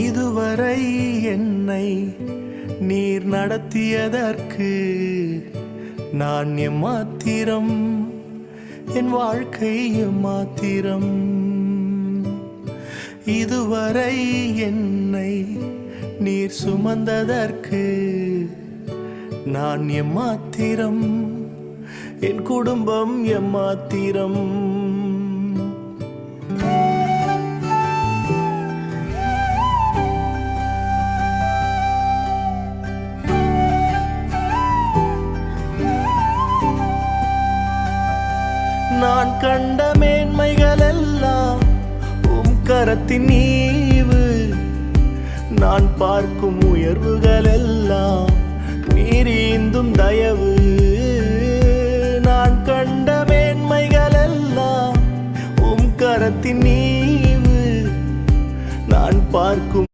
இதுவரை என்னை நீர் நடத்தியதற்கு நான் எம்மாத்திரம், என் வாழ்க்கை எம்மாத்திரம். இதுவரை என்னை நீர் சுமந்ததற்கு நான் எம்மாத்திரம், என் குடும்பம் எம்மாத்திரம். நான் கண்ட மேன்மைகள் எல்லாம் உம் கரத்தின் ஈவு, நான் பார்க்கும் உயர்வுகள் எல்லாம் நீர் ஈந்தும் தயவு. நான் கண்ட மேன்மைகள் எல்லாம் உம் கரத்தின் ஈவு, நான் பார்க்கும்